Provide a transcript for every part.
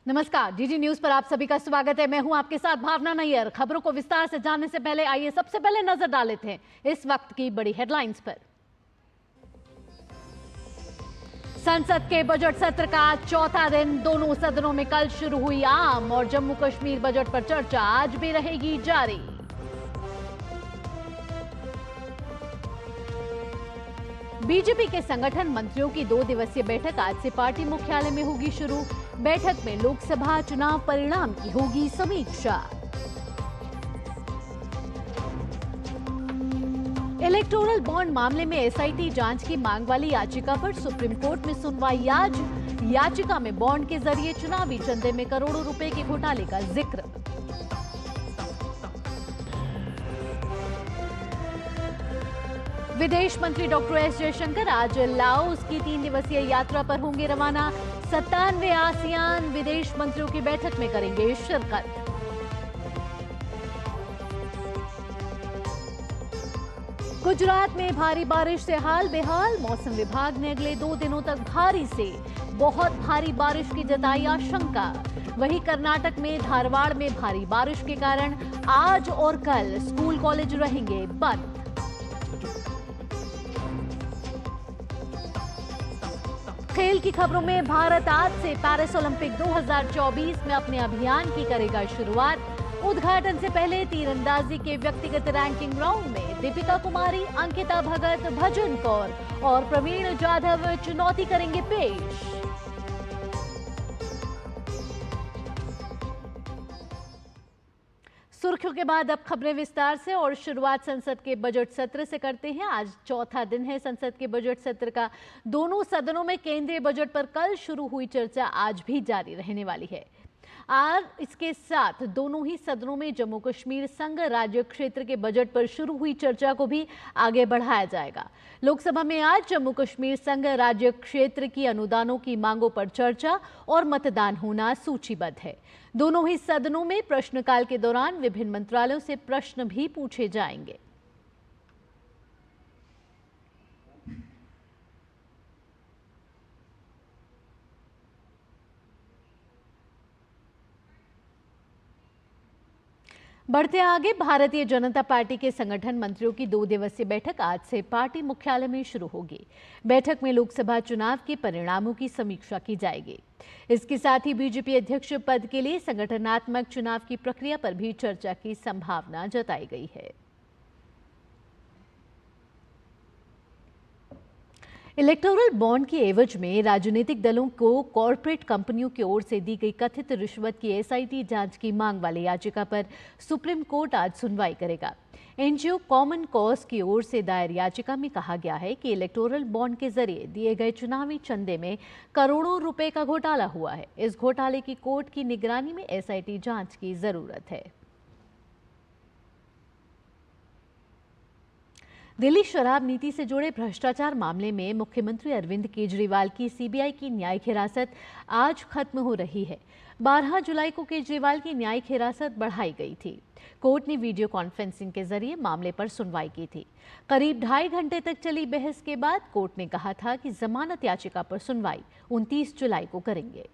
नमस्कार, DD news पर आप सभी का स्वागत है। मैं हूं आपके साथ भावना नैयर। खबरों को विस्तार से जानने से पहले आइए सबसे पहले नजर डाल लेते हैं इस वक्त की बड़ी हेडलाइंस पर। संसद के बजट सत्र का चौथा दिन दोनों सदनों में कल शुरू हुई आम और जम्मू कश्मीर बजट पर चर्चा आज भी रहेगी जारी। बीजेपी के संगठन मंत्रियों की 2 दिवसीय बैठक आज से पार्टी मुख्यालय में होगी शुरू। बैठक में लोकसभा चुनाव परिणाम की होगी समीक्षा। इलेक्टोरल बॉन्ड मामले में एसआईटी जांच की मांग वाली याचिका पर सुप्रीम कोर्ट में सुनवाई आज। याचिका में बॉन्ड के जरिए चुनावी चंदे में करोड़ों रुपए के घोटाले का जिक्र। विदेश मंत्री डॉक्टर एस जयशंकर आज लाओस की 3 दिवसीय यात्रा पर होंगे रवाना। 97वें आसियान विदेश मंत्रियों की बैठक में करेंगे शिरकत। गुजरात में भारी बारिश से हाल बेहाल। मौसम विभाग ने अगले 2 दिनों तक भारी से बहुत भारी बारिश की जताई आशंका। वहीं कर्नाटक में धारवाड़ में भारी बारिश के कारण आज और कल स्कूल कॉलेज रहेंगे बंद। खेल की खबरों में भारत आज से पेरिस ओलंपिक 2024 में अपने अभियान की करेगा शुरुआत। उद्घाटन से पहले तीरंदाजी के व्यक्तिगत रैंकिंग राउंड में दीपिका कुमारी, अंकिता भगत, भजन कौर और प्रवीण जाधव चुनौती करेंगे पेश। सुर्खियों के बाद अब खबरें विस्तार से और शुरुआत संसद के बजट सत्र से करते हैं। आज चौथा दिन है संसद के बजट सत्र का। दोनों सदनों में केंद्रीय बजट पर कल शुरू हुई चर्चा आज भी जारी रहने वाली है। आज इसके साथ दोनों ही सदनों में जम्मू कश्मीर संघ राज्य क्षेत्र के बजट पर शुरू हुई चर्चा को भी आगे बढ़ाया जाएगा। लोकसभा में आज जम्मू कश्मीर संघ राज्य क्षेत्र की अनुदानों की मांगों पर चर्चा और मतदान होना सूचीबद्ध है। दोनों ही सदनों में प्रश्नकाल के दौरान विभिन्न मंत्रालयों से प्रश्न भी पूछे जाएंगे। बढ़ते आगे, भारतीय जनता पार्टी के संगठन मंत्रियों की 2 दिवसीय बैठक आज से पार्टी मुख्यालय में शुरू होगी। बैठक में लोकसभा चुनाव के परिणामों की समीक्षा की जाएगी। इसके साथ ही बीजेपी अध्यक्ष पद के लिए संगठनात्मक चुनाव की प्रक्रिया पर भी चर्चा की संभावना जताई गई है। इलेक्टोरल बॉन्ड की एवज में राजनीतिक दलों को कॉरपोरेट कंपनियों की ओर से दी गई कथित रिश्वत की एसआईटी जांच की मांग वाली याचिका पर सुप्रीम कोर्ट आज सुनवाई करेगा। एनजीओ कॉमन कॉज की ओर से दायर याचिका में कहा गया है कि इलेक्टोरल बॉन्ड के जरिए दिए गए चुनावी चंदे में करोड़ों रुपए का घोटाला हुआ है। इस घोटाले की कोर्ट की निगरानी में एसआईटी जांच की जरूरत है। दिल्ली शराब नीति से जुड़े भ्रष्टाचार मामले में मुख्यमंत्री अरविंद केजरीवाल की सीबीआई की न्यायिक हिरासत आज खत्म हो रही है। 12 जुलाई को केजरीवाल की न्यायिक हिरासत बढ़ाई गई थी। कोर्ट ने वीडियो कॉन्फ्रेंसिंग के जरिए मामले पर सुनवाई की थी। करीब 2.5 घंटे तक चली बहस के बाद कोर्ट ने कहा था कि जमानत याचिका पर सुनवाई 29 जुलाई को करेंगे।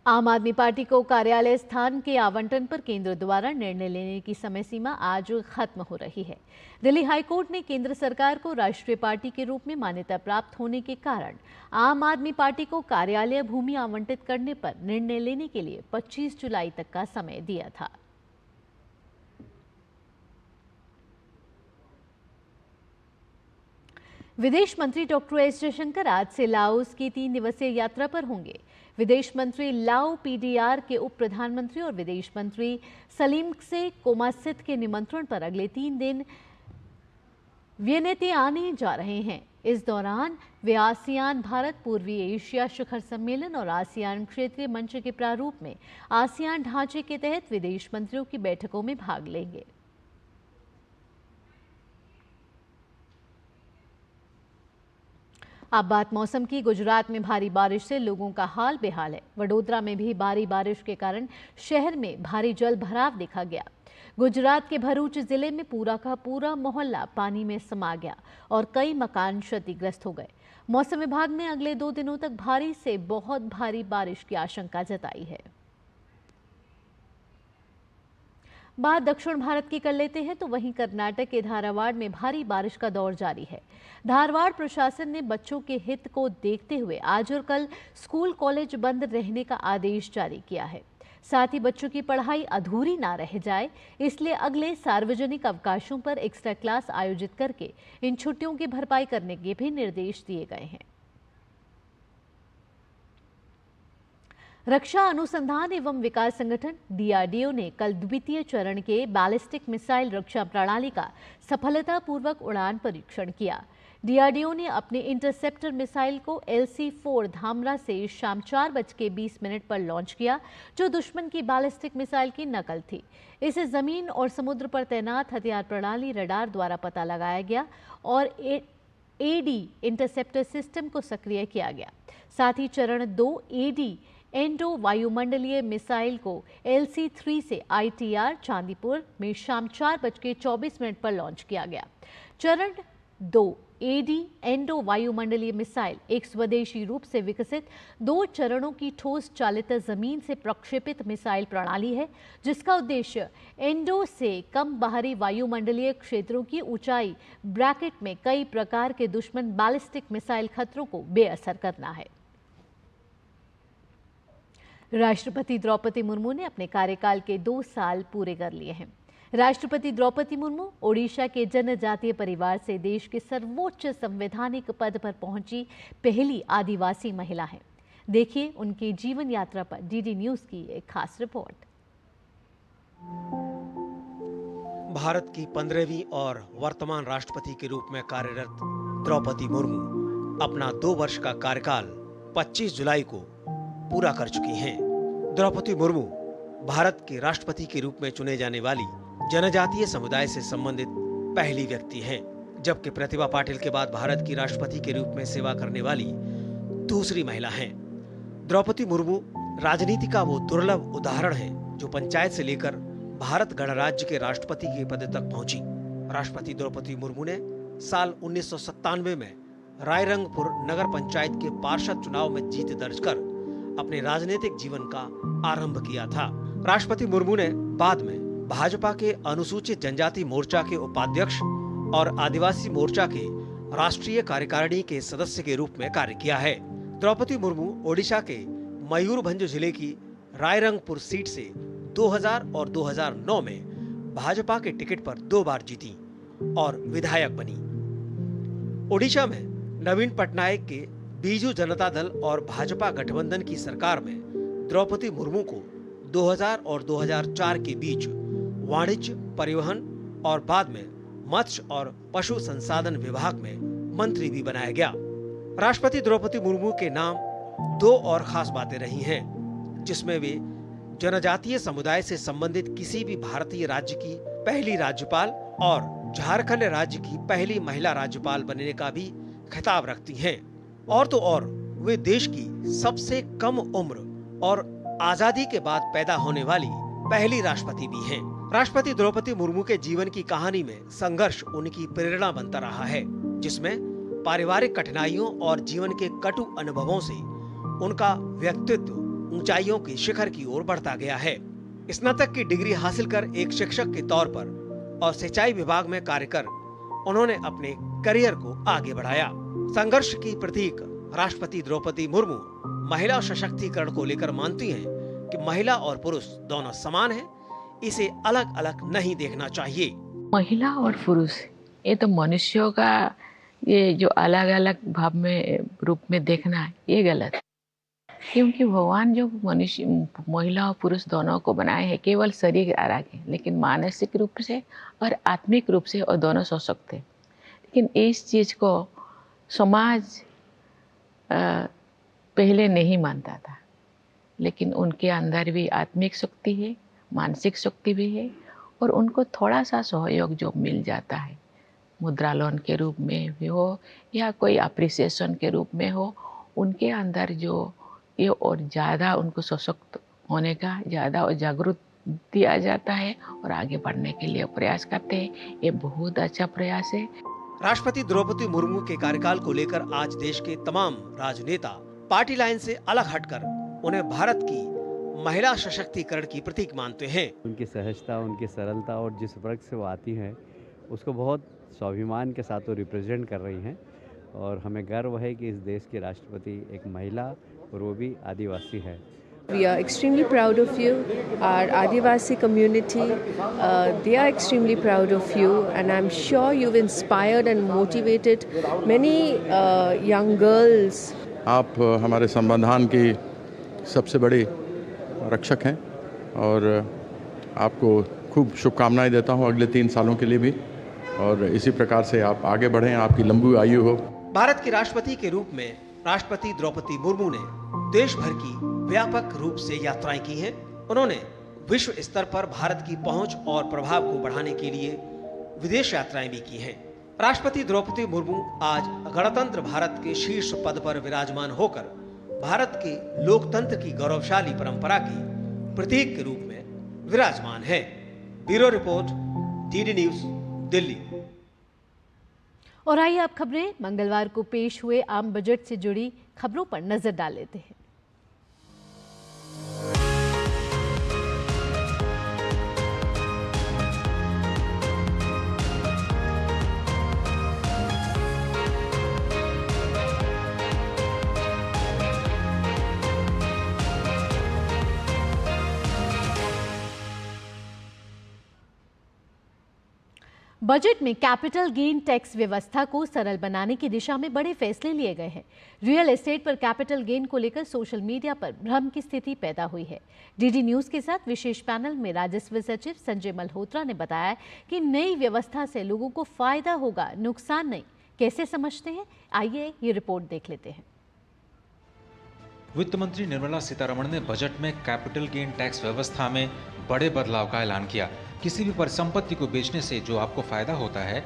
आम आदमी पार्टी को कार्यालय स्थान के आवंटन पर केंद्र द्वारा निर्णय लेने की समय सीमा आज खत्म हो रही है। दिल्ली हाईकोर्ट ने केंद्र सरकार को राष्ट्रीय पार्टी के रूप में मान्यता प्राप्त होने के कारण आम आदमी पार्टी को कार्यालय भूमि आवंटित करने पर निर्णय लेने के लिए 25 जुलाई तक का समय दिया था। विदेश मंत्री डॉक्टर एस जयशंकर आज से लाओस की 3 दिवसीय यात्रा पर होंगे। विदेश मंत्री लाओ पीडीआर के उप प्रधानमंत्री और विदेश मंत्री सलीमक्से कोमासित के निमंत्रण पर अगले 3 दिन वियेना आने जा रहे हैं। इस दौरान वे आसियान भारत पूर्वी एशिया शिखर सम्मेलन और आसियान क्षेत्रीय मंच के प्रारूप में आसियान ढांचे के तहत विदेश मंत्रियों की बैठकों में भाग लेंगे। अब बात मौसम की। गुजरात में भारी बारिश से लोगों का हाल बेहाल है। वडोदरा में भी भारी बारिश के कारण शहर में भारी जल भराव देखा गया। गुजरात के भरूच जिले में पूरा का पूरा मोहल्ला पानी में समा गया और कई मकान क्षतिग्रस्त हो गए। मौसम विभाग ने अगले 2 दिनों तक भारी से बहुत भारी बारिश की आशंका जताई है। बात दक्षिण भारत की कर लेते हैं तो वहीं कर्नाटक के धारवाड़ में भारी बारिश का दौर जारी है। धारवाड़ प्रशासन ने बच्चों के हित को देखते हुए आज और कल स्कूल कॉलेज बंद रहने का आदेश जारी किया है। साथ ही बच्चों की पढ़ाई अधूरी ना रह जाए, इसलिए अगले सार्वजनिक अवकाशों पर एक्स्ट्रा क्लास आयोजित करके इन छुट्टियों की भरपाई करने के भी निर्देश दिए गए हैं। रक्षा अनुसंधान एवं विकास संगठन डीआरडीओ ने कल द्वितीय चरण के बैलिस्टिक मिसाइल रक्षा प्रणाली का सफलतापूर्वक उड़ान परीक्षण किया। डीआरडीओ ने अपने इंटरसेप्टर मिसाइल को LC-4 धामरा से शाम 4:20 पर लॉन्च किया, जो दुश्मन की बैलिस्टिक मिसाइल की नकल थी। इसे जमीन और समुद्र पर तैनात हथियार प्रणाली रडार द्वारा पता लगाया गया और एडी इंटरसेप्टर सिस्टम को सक्रिय किया गया। साथ ही चरण 2 एडी एंडो वायुमंडलीय मिसाइल को LC-3 से ITR चांदीपुर में शाम 4:24 पर लॉन्च किया गया। चरण 2 एडी एंडो वायुमंडलीय मिसाइल एक स्वदेशी रूप से विकसित 2 चरणों की ठोस चालित जमीन से प्रक्षेपित मिसाइल प्रणाली है, जिसका उद्देश्य एंडो से कम बाहरी वायुमंडलीय क्षेत्रों की ऊंचाई ब्रैकेट में कई प्रकार के दुश्मन बैलिस्टिक मिसाइल खतरों को बेअसर करना है। राष्ट्रपति द्रौपदी मुर्मू ने अपने कार्यकाल के 2 साल पूरे कर लिए हैं। राष्ट्रपति द्रौपदी मुर्मू ओडिशा के जनजातीय परिवार से देश के सर्वोच्च संवैधानिक पद पर पहुंची पहली आदिवासी महिला हैं। देखिए उनकी जीवन यात्रा पर डीडी न्यूज की एक खास रिपोर्ट। भारत की 15वीं और वर्तमान राष्ट्रपति के रूप में कार्यरत द्रौपदी मुर्मू अपना 2 वर्ष का कार्यकाल 25 जुलाई को पूरा कर चुकी हैं। द्रौपदी मुर्मू भारत के राष्ट्रपति के रूप में चुने जाने वाली जनजातीय समुदाय से संबंधित पहली व्यक्ति हैं, जबकि प्रतिभा पाटिल के बाद भारत की राष्ट्रपति के रूप में सेवा करने वाली दूसरी महिला हैं। द्रौपदी मुर्मू राजनीति का वो दुर्लभ उदाहरण है जो पंचायत से लेकर भारत गणराज्य के राष्ट्रपति के पद तक पहुंची। राष्ट्रपति द्रौपदी मुर्मू ने साल 1997 में रायरंगपुर नगर पंचायत के पार्षद चुनाव में जीत दर्ज कर अपने राजनीतिक जीवन का आरंभ किया था। राष्ट्रपति मुर्मू ने बाद में भाजपा के अनुसूचित जनजाति मोर्चा के उपाध्यक्ष और आदिवासी मोर्चा के राष्ट्रीय कार्यकारिणी के सदस्य के रूप में कार्य किया है। द्रौपदी मुर्मू ओडिशा के मयूरभंज जिले की रायरंगपुर सीट से 2000 और 2009 में भाजपा के टिकट पर 2 बार जीती और विधायक बनी। ओडिशा में नवीन पटनायक के बीजू जनता दल और भाजपा गठबंधन की सरकार में द्रौपदी मुर्मू को 2000 और 2004 के बीच वाणिज्य, परिवहन और बाद में मत्स्य और पशु संसाधन विभाग में मंत्री भी बनाया गया। राष्ट्रपति द्रौपदी मुर्मू के नाम 2 और खास बातें रही हैं, जिसमें वे जनजातीय समुदाय से संबंधित किसी भी भारतीय राज्य की पहली राज्यपाल और झारखंड राज्य की पहली महिला राज्यपाल बनने का भी खिताब रखती हैं। और तो और वे देश की सबसे कम उम्र और आजादी के बाद पैदा होने वाली पहली राष्ट्रपति भी हैं। राष्ट्रपति द्रौपदी मुर्मू के जीवन की कहानी में संघर्ष उनकी प्रेरणा बनता रहा है, जिसमें पारिवारिक कठिनाइयों और जीवन के कटु अनुभवों से उनका व्यक्तित्व ऊंचाइयों के शिखर की ओर बढ़ता गया है। स्नातक की डिग्री हासिल कर एक शिक्षक के तौर पर और सिंचाई विभाग में कार्य कर उन्होंने अपने करियर को आगे बढ़ाया। संघर्ष की प्रतीक राष्ट्रपति द्रौपदी मुर्मू महिला सशक्तिकरण को लेकर मानती हैं कि महिला और पुरुष दोनों समान हैं, इसे अलग अलग नहीं देखना चाहिए। महिला और पुरुष ये तो मनुष्यों का ये जो अलग अलग भाव में रूप में देखना है, ये गलत है। क्योंकि भगवान जो मनुष्य महिला और पुरुष दोनों को बनाए हैं केवल शरीर आगे, लेकिन मानसिक रूप से और आत्मिक रूप से और दोनों सशक्त हैं। लेकिन इस चीज़ को समाज पहले नहीं मानता था, लेकिन उनके अंदर भी आत्मिक शक्ति है, मानसिक शक्ति भी है, और उनको थोड़ा सा सहयोग जो मिल जाता है, मुद्रा लोन के रूप में भी हो या कोई अप्रिसिएशन के रूप में हो, उनके अंदर जो ये और ज़्यादा उनको सशक्त होने का ज़्यादा और जागरूक दिया जाता है और आगे बढ़ने के लिए प्रयास करते हैं। ये बहुत अच्छा प्रयास है। राष्ट्रपति द्रौपदी मुर्मू के कार्यकाल को लेकर आज देश के तमाम राजनेता पार्टी लाइन से अलग हटकर उन्हें भारत की महिला सशक्तिकरण की प्रतीक मानते हैं। उनकी सहजता, उनकी सरलता और जिस वर्ग से वो आती हैं उसको बहुत स्वाभिमान के साथ वो रिप्रेजेंट कर रही हैं और हमें गर्व है कि इस देश की राष्ट्रपति एक महिला और वो भी आदिवासी है। We are extremely proud of you. Our Adivasi community, they are extremely proud of you, and I'm sure you've inspired and motivated many young girls. आप हमारे संविधान की सबसे बड़ी रक्षक हैं और आपको खूब शुभकामनाएं देता हूं अगले 3 सालों के लिए भी, और इसी प्रकार से आप आगे बढ़ें, आपकी लंबी आयु हो। भारत की राष्ट्रपति के रूप में राष्ट्रपति द्रौपदी मुर्मू ने देश भर की व्यापक रूप से यात्राएं की हैं। उन्होंने विश्व स्तर पर भारत की पहुंच और प्रभाव को बढ़ाने के लिए विदेश यात्राएं भी की हैं। राष्ट्रपति द्रौपदी मुर्मू आज गणतंत्र भारत के शीर्ष पद पर विराजमान होकर भारत के लोकतंत्र की गौरवशाली परंपरा के प्रतीक के रूप में विराजमान है। Bureau report, DD news, Delhi. और आइए अब खबरें मंगलवार को पेश हुए आम बजट से जुड़ी खबरों पर नजर डाल लेते हैं। बजट में कैपिटल गेन टैक्स व्यवस्था को सरल बनाने की दिशा में बड़े फैसले लिए गए हैं। रियल एस्टेट पर कैपिटल गेन को लेकर सोशल मीडिया पर भ्रम की स्थिति पैदा हुई है। डीडी न्यूज के साथ विशेष पैनल में राजस्व सचिव संजय मल्होत्रा ने बताया कि नई व्यवस्था से लोगों को फायदा होगा, नुकसान नहीं। कैसे समझते हैं, आइए ये रिपोर्ट देख लेते हैं। वित्त मंत्री निर्मला सीतारमण ने बजट में कैपिटल गेन टैक्स व्यवस्था में बड़े बदलाव का ऐलान किया। किसी भी परिसंपत्ति को बेचने से जो आपको फायदा होता है,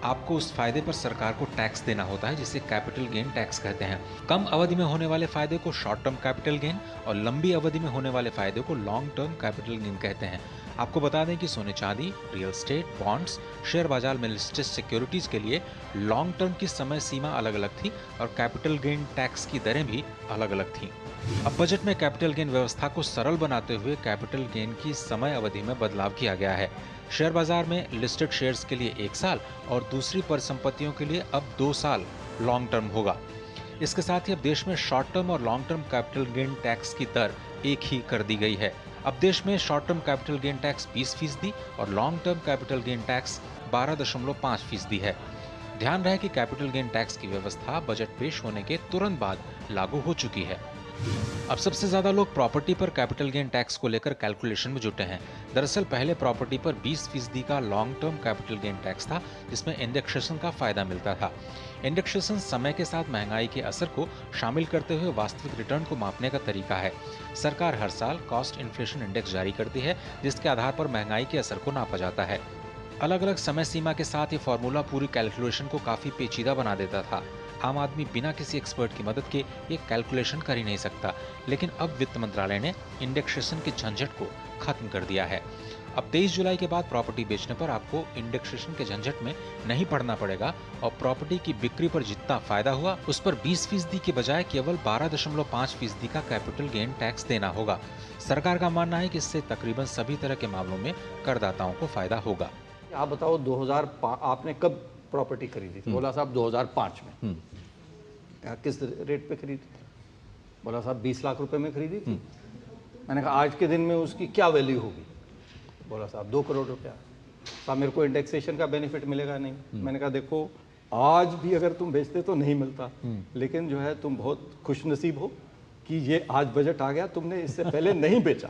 आपको उस फायदे पर सरकार को टैक्स देना होता है, जिसे कैपिटल गेन टैक्स कहते हैं। कम अवधि में होने वाले फायदे को शॉर्ट टर्म कैपिटल गेन और लंबी अवधि में होने वाले फायदे को लॉन्ग टर्म कैपिटल गेन कहते हैं। आपको बता दें कि सोने चांदी, रियल एस्टेट, बॉन्ड्स, शेयर बाजार में लिस्टेड सिक्योरिटीज के लिए लॉन्ग टर्म की समय सीमा अलग अलग थी और कैपिटल गेन टैक्स की दरें भी अलग अलग थीं। अब बजट में कैपिटल गेन व्यवस्था को सरल बनाते हुए कैपिटल गेन की समय अवधि में बदलाव किया गया है। शेयर बाजार में लिस्टेड शेयर्स के लिए 1 साल और दूसरी परिसंपत्तियों के लिए अब 2 साल लॉन्ग टर्म होगा। इसके साथ ही अब देश में शॉर्ट टर्म और long term capital gain tax की दर एक ही कर दी गई है। अब देश में short term capital gain tax 20% और long term capital gain tax 12.5% है। ध्यान रहे कि कैपिटल गेन टैक्स की व्यवस्था बजट पेश होने के तुरंत बाद लागू हो चुकी है। अब सबसे ज्यादा लोग प्रॉपर्टी पर कैपिटल गेन टैक्स को लेकर कैलकुलेशन में जुटे हैं। दरअसल पहले प्रॉपर्टी पर 20% का long term capital gain tax था, जिसमें इंडेक्सेशन का फायदा मिलता था। इंडेक्सेशन समय के साथ महंगाई के असर को शामिल करते हुए वास्तविक रिटर्न को मापने का तरीका है। सरकार हर साल कॉस्ट इन्फ्लेशन इंडेक्स जारी करती है, जिसके आधार पर महंगाई के असर को नापा जाता है। अलग अलग समय सीमा के साथ ये फॉर्मूला पूरी कैलकुलेशन को काफी पेचीदा बना देता था। आम आदमी बिना किसी एक्सपर्ट की मदद के ये कैलकुलेशन कर ही नहीं सकता, लेकिन अब वित्त मंत्रालय ने इंडेक्सेशन के झंझट को खत्म कर दिया है। अब 23 जुलाई के बाद प्रॉपर्टी बेचने पर आपको इंडेक्सेशन के झंझट में नहीं पड़ना पड़ेगा और प्रॉपर्टी की बिक्री पर जितना फायदा हुआ उस पर 20% की बजाय केवल 12.5% का कैपिटल गेन टैक्स देना होगा। सरकार का मानना है कि इससे तकरीबन सभी तरह के मामलों में करदाताओं को फायदा होगा। आप बताओ 2005 आपने कब प्रॉपर्टी खरीदी थी? बोला साहब 2005 में। किस रेट पे खरीदी थी? बोला साहब 20 लाख रुपए में खरीदी थी। मैंने कहा आज के दिन में उसकी क्या वैल्यू होगी? बोला साहब 2 करोड़ रुपया। साहब मेरे को इंडेक्सेशन का बेनिफिट मिलेगा नहीं। मैंने कहा देखो आज भी अगर तुम बेचते तो नहीं मिलता, लेकिन जो है तुम बहुत खुशनसीब हो कि ये आज बजट आ गया, तुमने इससे पहले नहीं बेचा।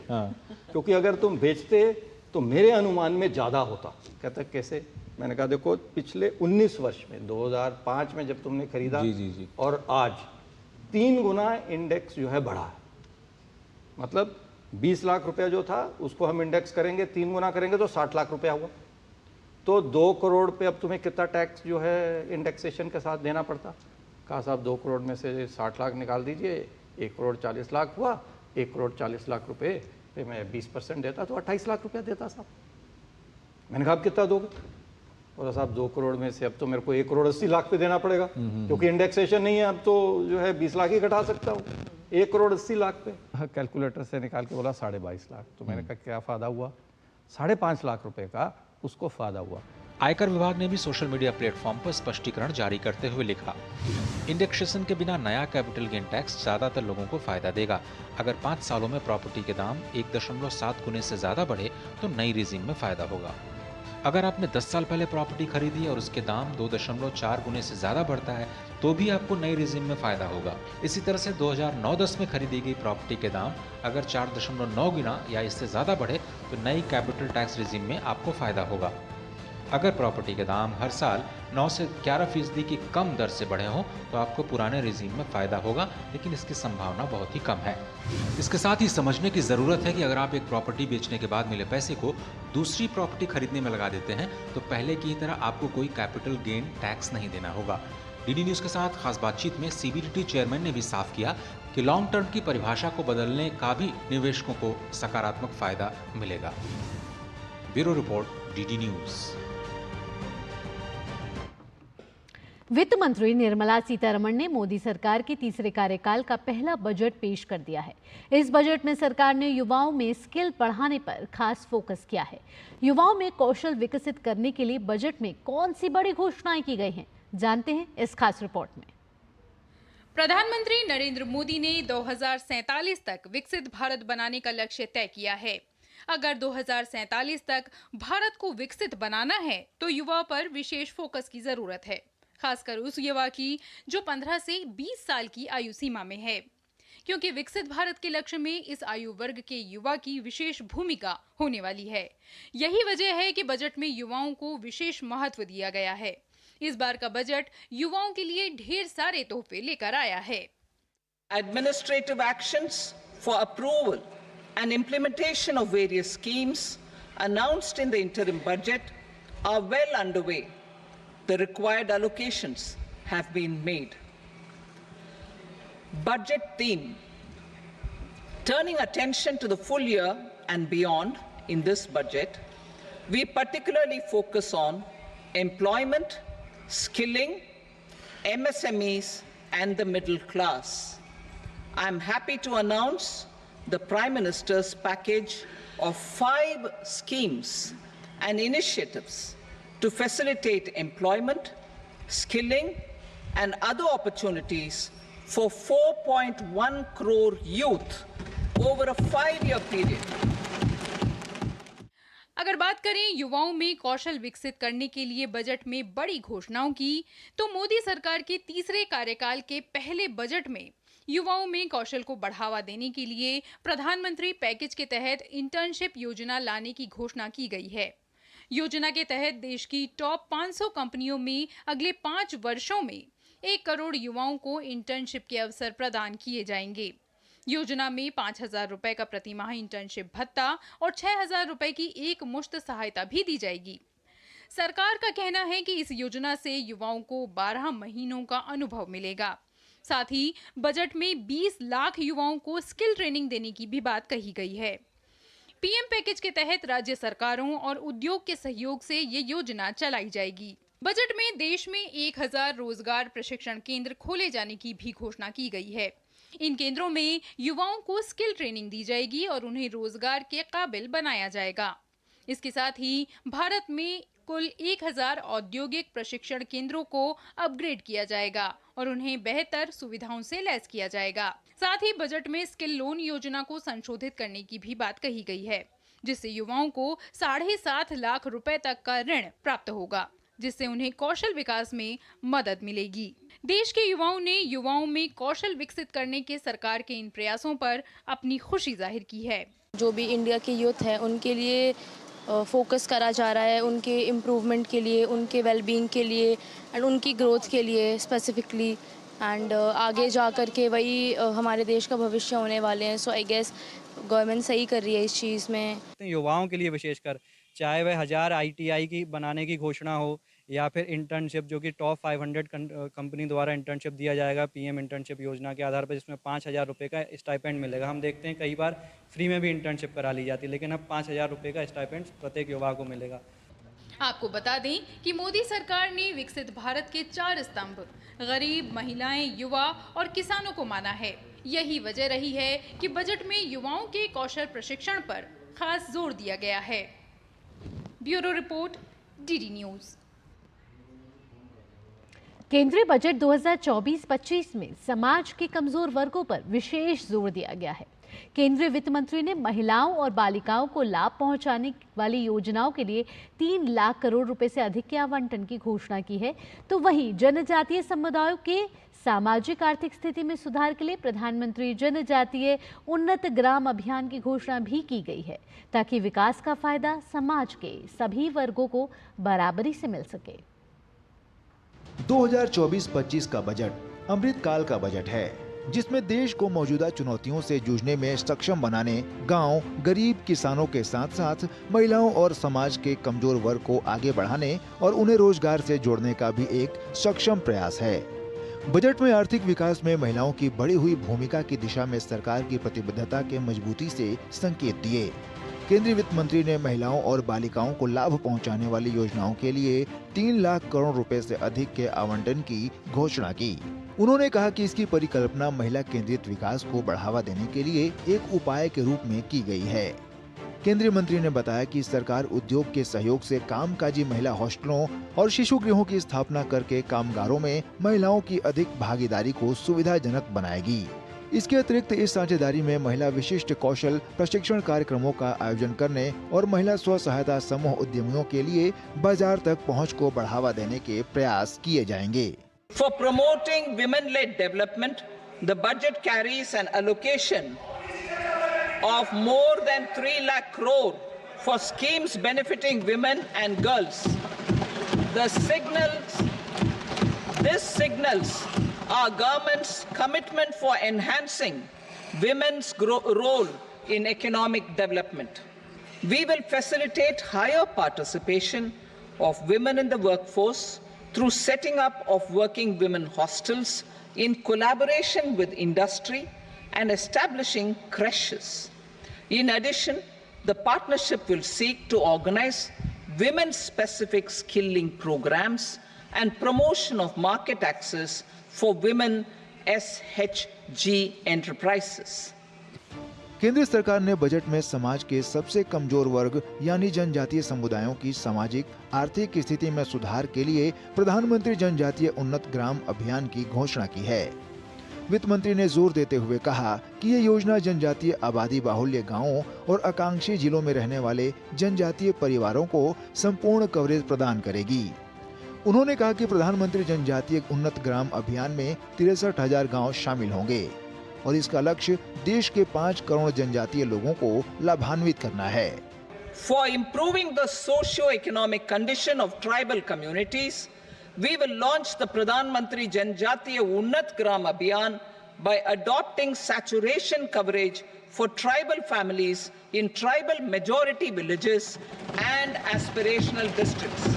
क्योंकि अगर तुम बेचते तो मेरे अनुमान में ज़्यादा होता। कहता कैसे? मैंने कहा देखो पिछले 19 वर्ष में 2005 में जब तुमने खरीदा जी। और आज 3 गुना इंडेक्स जो है बढ़ा है। मतलब 20 लाख रुपया जो था उसको हम इंडेक्स करेंगे, 3 गुना करेंगे तो 60 लाख रुपया हुआ। तो 2 करोड़ पे अब तुम्हें कितना टैक्स जो है इंडेक्सेशन के साथ देना पड़ता? कहा साहब 2 करोड़ में से 60 लाख निकाल दीजिए, 1 करोड़ 40 लाख हुआ। 1 करोड़ 40 लाख रुपए पे मैं 20% देता तो 28 लाख रुपया देता साहब। मैंने कहा आप कितना दोगे? बोला साहब 2 करोड़ में से अब तो मेरे को 1 करोड़ 80 लाख पे देना पड़ेगा, क्योंकि इंडेक्सेशन नहीं है, अब तो जो है 20 लाख ही घटा सकता हूँ, 1 करोड़ 80 लाख पे। कैलकुलेटर से निकाल के बोला 22.5 लाख। तो मैंने कहा क्या फ़ायदा हुआ? 5.5 लाख रुपए का उसको फ़ायदा हुआ। आयकर विभाग ने भी सोशल मीडिया प्लेटफॉर्म पर स्पष्टीकरण जारी करते हुए लिखा, इंडेक्सेशन के बिना नया कैपिटल गेन टैक्स ज्यादातर लोगों को फायदा देगा। अगर 5 सालों में प्रॉपर्टी के दाम 1.7 गुने से ज्यादा बढ़े तो नई रिजीम में फायदा होगा। अगर आपने 10 साल पहले प्रॉपर्टी खरीदी और उसके दाम 2.4 गुने से ज्यादा बढ़ता है तो भी आपको नई रिजीम में फायदा होगा। इसी तरह से 2009-10 में खरीदी गई प्रॉपर्टी के दाम अगर 4.9 गुना या इससे ज्यादा बढ़े तो नई कैपिटल टैक्स रिजीम में आपको फायदा होगा। अगर प्रॉपर्टी के दाम हर साल 9 से 11% की कम दर से बढ़े हों तो आपको पुराने रिजीम में फायदा होगा, लेकिन इसकी संभावना बहुत ही कम है। इसके साथ ही समझने की जरूरत है कि अगर आप एक प्रॉपर्टी बेचने के बाद मिले पैसे को दूसरी प्रॉपर्टी खरीदने में लगा देते हैं तो पहले की तरह आपको कोई कैपिटल गेन टैक्स नहीं देना होगा। डीडी न्यूज के साथ खास बातचीत में सीबीडीटी चेयरमैन ने भी साफ किया कि लॉन्ग टर्म की परिभाषा को बदलने का भी निवेशकों को सकारात्मक फायदा मिलेगा। Bureau report, DD news. वित्त मंत्री निर्मला सीतारमण ने मोदी सरकार के तीसरे कार्यकाल का पहला बजट पेश कर दिया है। इस बजट में सरकार ने युवाओं में स्किल बढ़ाने पर खास फोकस किया है। युवाओं में कौशल विकसित करने के लिए बजट में कौन सी बड़ी घोषणाएं की गई हैं, जानते हैं इस खास रिपोर्ट में। प्रधानमंत्री नरेंद्र मोदी ने 2047 तक विकसित भारत बनाने का लक्ष्य तय किया है। अगर 2047 तक भारत को विकसित बनाना है तो युवा पर विशेष फोकस की जरूरत है, खासकर उस युवा की जो 15 से 20 साल की आयु सीमा में है, क्योंकि विकसित भारत के लक्ष्य में इस आयु वर्ग के युवा की विशेष भूमिका होने वाली है। यही वजह है कि बजट में युवाओं को विशेष महत्व दिया गया है। इस बार का बजट युवाओं के लिए ढेर सारे तोहफे लेकर आया है। Administrative actions for approval and implementation of various schemes announced in the interim budget are well underway. The required allocations have been made. Budget theme: turning attention to the full year and beyond. In this budget, we particularly focus on employment, skilling, MSMEs, and the middle class. I am happy to announce the Prime Minister's package of 5 schemes and initiatives to facilitate employment, skilling, and other opportunities for 4.1 crore youth over a 5-year period. अगर बात करें युवाओं में कौशल विकसित करने के लिए budget में बड़ी घोषणाओं की, तो मोदी सरकार के तीसरे कार्यकाल के पहले बजट में युवाओं में कौशल को बढ़ावा देने के लिए प्रधानमंत्री पैकेज के तहत इंटर्नशिप योजना लाने की घोषणा की गई है। योजना के तहत देश की टॉप 500 कंपनियों में अगले 5 वर्षों में 1 करोड़ युवाओं को इंटर्नशिप के अवसर प्रदान किए जाएंगे। योजना में 5,000 रुपए का प्रतिमाह इंटर्नशिप भत्ता और 6,000 रुपए की एक मुश्त सहायता भी दी जाएगी। सरकार का कहना है कि इस योजना से युवाओं को 12 महीनों का अनुभव मिलेगा। साथ ही बजट में 20 लाख युवाओं को स्किल ट्रेनिंग देने की भी बात कही गई है। पीएम पैकेज के तहत राज्य सरकारों और उद्योग के सहयोग से ये योजना चलाई जाएगी। बजट में देश में 1000 रोजगार प्रशिक्षण केंद्र खोले जाने की भी घोषणा की गई है। इन केंद्रों में युवाओं को स्किल ट्रेनिंग दी जाएगी और उन्हें रोजगार के काबिल बनाया जाएगा। इसके साथ ही भारत में कुल 1000 औद्योगिक प्रशिक्षण केंद्रों को अपग्रेड किया जाएगा और उन्हें बेहतर सुविधाओं से लैस किया जाएगा। साथ ही बजट में स्किल लोन योजना को संशोधित करने की भी बात कही गई है, जिससे युवाओं को 7.5 लाख रुपए तक का ऋण प्राप्त होगा, जिससे उन्हें कौशल विकास में मदद मिलेगी। देश के युवाओं में कौशल विकसित करने के सरकार के इन प्रयासों पर अपनी खुशी जाहिर की है। जो भी इंडिया के यूथ हैं उनके लिए फोकस करा जा रहा है, उनके इम्प्रूवमेंट के लिए, उनके वेलबींग के लिए एंड उनकी ग्रोथ के लिए स्पेसिफिकली, एंड आगे जा कर के वही हमारे देश का भविष्य होने वाले हैं। सो आई गेस गवर्नमेंट सही कर रही है इस चीज़ में। युवाओं के लिए विशेषकर, चाहे वह 1000 ITI की बनाने की घोषणा हो या फिर इंटर्नशिप जो कि टॉप 500 कंपनी द्वारा इंटर्नशिप दिया जाएगा पीएम इंटर्नशिप योजना के आधार पर, जिसमें 5000 रुपये का स्टाइपेंड मिलेगा। हम देखते हैं कई बार फ्री में भी इंटर्नशिप करा ली जाती है, लेकिन अब 5000 रुपये का स्टाइपेंड प्रत्येक युवा को मिलेगा। आपको बता दें कि मोदी सरकार ने विकसित भारत के 4 स्तंभ गरीब, महिलाएं, युवा और किसानों को माना है। यही वजह रही है कि बजट में युवाओं के कौशल प्रशिक्षण पर खास जोर दिया गया है। Bureau report, DD news. केंद्रीय बजट 2024-25 में समाज के कमजोर वर्गों पर विशेष जोर दिया गया है। केंद्रीय वित्त मंत्री ने महिलाओं और बालिकाओं को लाभ पहुंचाने वाली योजनाओं के लिए 3 लाख करोड़ रुपए से अधिक के आवंटन की घोषणा की है। तो वहीं जनजातीय समुदायों के सामाजिक आर्थिक स्थिति में सुधार के लिए प्रधानमंत्री जनजातीय उन्नत ग्राम अभियान की घोषणा भी की गई है, ताकि विकास का फायदा समाज के सभी वर्गों को बराबरी से मिल सके। 2024-25 का बजट अमृतकाल का बजट है, जिसमें देश को मौजूदा चुनौतियों से जूझने में सक्षम बनाने गांव, गरीब किसानों के साथ साथ महिलाओं और समाज के कमजोर वर्ग को आगे बढ़ाने और उन्हें रोजगार से जोड़ने का भी एक सक्षम प्रयास है। बजट में आर्थिक विकास में महिलाओं की बढ़ी हुई भूमिका की दिशा में सरकार की प्रतिबद्धता के मजबूती से संकेत दिए। केंद्रीय वित्त मंत्री ने महिलाओं और बालिकाओं को लाभ पहुंचाने वाली योजनाओं के लिए 3 लाख करोड़ रुपए से अधिक के आवंटन की घोषणा की। उन्होंने कहा कि इसकी परिकल्पना महिला केंद्रित विकास को बढ़ावा देने के लिए एक उपाय के रूप में की गई है। केंद्रीय मंत्री ने बताया कि सरकार उद्योग के सहयोग से कामकाजी महिला हॉस्टलों और शिशु गृहों की स्थापना करके कामगारों में महिलाओं की अधिक भागीदारी को सुविधाजनक बनाएगी। इसके अतिरिक्त इस साझेदारी में महिला विशिष्ट कौशल प्रशिक्षण कार्यक्रमों का आयोजन करने और महिला स्व सहायता समूह उद्यमियों के लिए बाजार तक पहुंच को बढ़ावा देने के प्रयास किए जाएंगे। For promoting women-led development, the budget carries an allocation of more than 3 lakh crore for schemes benefiting women and girls. This signals our government's commitment for enhancing women's role in economic development. We will facilitate higher participation of women in the workforce through setting up of working women hostels in collaboration with industry and establishing creches. In addition, the partnership will seek to organize women-specific skilling programs and promotion of market access for women SHG enterprises. केंद्र सरकार ने budget में समाज के सबसे कमजोर वर्ग यानी जनजातीय समुदायों की सामाजिक आर्थिक स्थिति में सुधार के लिए प्रधानमंत्री जनजातीय उन्नत ग्राम अभियान की घोषणा की है। वित्त मंत्री ने जोर देते हुए कहा कि ये योजना जनजातीय आबादी बाहुल्य गांवों और आकांक्षी जिलों में रहने वाले जनजातीय परिवारों को संपूर्ण कवरेज प्रदान करेगी। उन्होंने कहा कि प्रधानमंत्री जनजातीय उन्नत ग्राम अभियान में 63,000 गाँव शामिल होंगे और इसका लक्ष्य देश के 5 करोड़ जनजातीय लोगों को लाभान्वित करना है। For improving the socio-economic condition of tribal communities, we will launch the Pradhan Mantri Janjatiya Unnat Gram Abhiyan by adopting saturation coverage for tribal families in tribal majority villages and aspirational districts.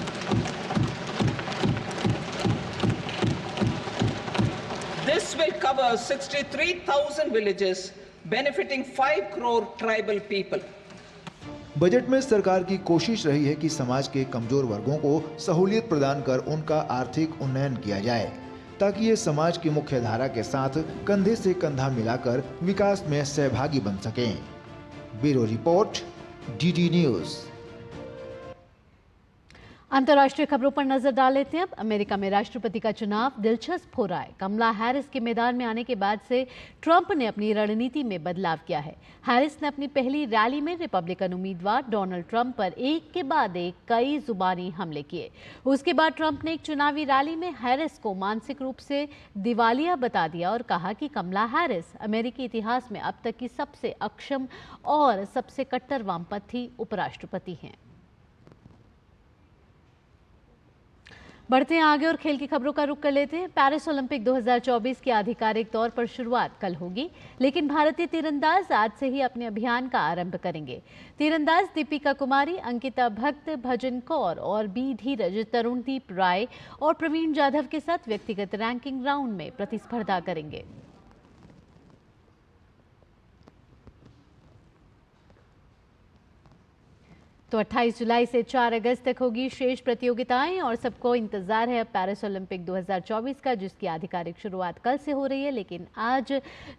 This will cover 63,000 villages benefiting 5 crore tribal people. Budget में सरकार की कोशिश रही है कि समाज के कमजोर वर्गों को सहूलियत प्रदान कर उनका आर्थिक उन्नयन किया जाए, ताकि ये समाज की मुख्य धारा के साथ कंधे से कंधा मिलाकर विकास में सहभागी बन सकें। Bureau report, DD news. अंतर्राष्ट्रीय खबरों पर नजर डाल लेते हैं। अब अमेरिका में राष्ट्रपति का चुनाव दिलचस्प हो रहा है। कमला हैरिस के मैदान में आने के बाद से ट्रंप ने अपनी रणनीति में बदलाव किया है। हैरिस ने अपनी पहली रैली में रिपब्लिकन उम्मीदवार डोनाल्ड ट्रंप पर एक के बाद एक कई जुबानी हमले किए। उसके बाद ट्रंप ने एक चुनावी रैली में हैरिस को मानसिक रूप से दिवालिया बता दिया और कहा कि कमला हैरिस अमेरिकी इतिहास में अब तक की सबसे अक्षम और सबसे कट्टर वामपंथी उपराष्ट्रपति हैं। बढ़ते हैं आगे और खेल की खबरों का रुख कर लेते हैं। पेरिस ओलंपिक 2024 की आधिकारिक तौर पर शुरुआत कल होगी, लेकिन भारतीय तीरंदाज आज से ही अपने अभियान का आरंभ करेंगे। तीरंदाज दीपिका कुमारी, अंकिता भक्त, भजन कौर और बी धीरज तरुणदीप राय और प्रवीण जाधव के साथ व्यक्तिगत रैंकिंग राउंड में प्रतिस्पर्धा करेंगे। तो 28 जुलाई से 4 अगस्त तक होगी शेष प्रतियोगिताएं और सबको इंतजार है अब पेरिस ओलंपिक 2024 का, जिसकी आधिकारिक शुरुआत कल से हो रही है। लेकिन आज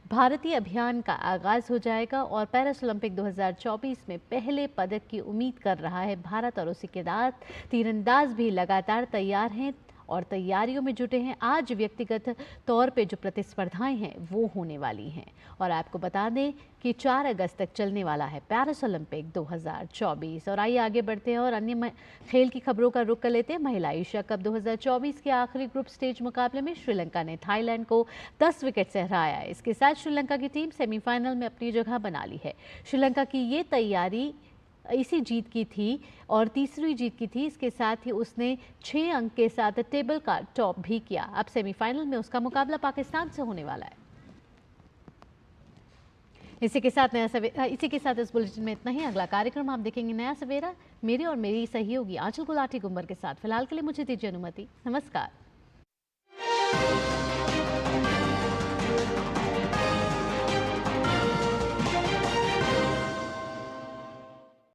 भारतीय अभियान का आगाज हो जाएगा और पेरिस ओलंपिक 2024 में पहले पदक की उम्मीद कर रहा है भारत और उसी के साथ तीरंदाज भी लगातार तैयार हैं और तैयारियों में जुटे हैं। आज व्यक्तिगत तौर पे जो प्रतिस्पर्धाएं हैं वो होने वाली हैं और आपको बता दें कि 4 अगस्त तक चलने वाला है पेरिस ओलंपिक 2024। और आइए आगे बढ़ते हैं और अन्य खेल की खबरों का रुख कर लेते हैं। महिला एशिया कप 2024 के आखिरी ग्रुप स्टेज मुकाबले में श्रीलंका ने थाईलैंड को 10 विकेट से हराया। इसके साथ श्रीलंका की टीम सेमीफाइनल में अपनी जगह बना ली है। श्रीलंका की ये तैयारी इसी जीत की थी और तीसरी जीत की थी। इसके साथ ही उसने 6 अंक के साथ टेबल का टॉप भी किया। अब सेमीफाइनल में उसका मुकाबला पाकिस्तान से होने वाला है। इसी के साथ इस बुलेटिन में इतना ही। अगला कार्यक्रम आप देखेंगे नया सवेरा, मेरे और मेरी सहयोगी आंचल गुलाटी गुंबर के साथ। फिलहाल के लिए मुझे दीजिए अनुमति। नमस्कार।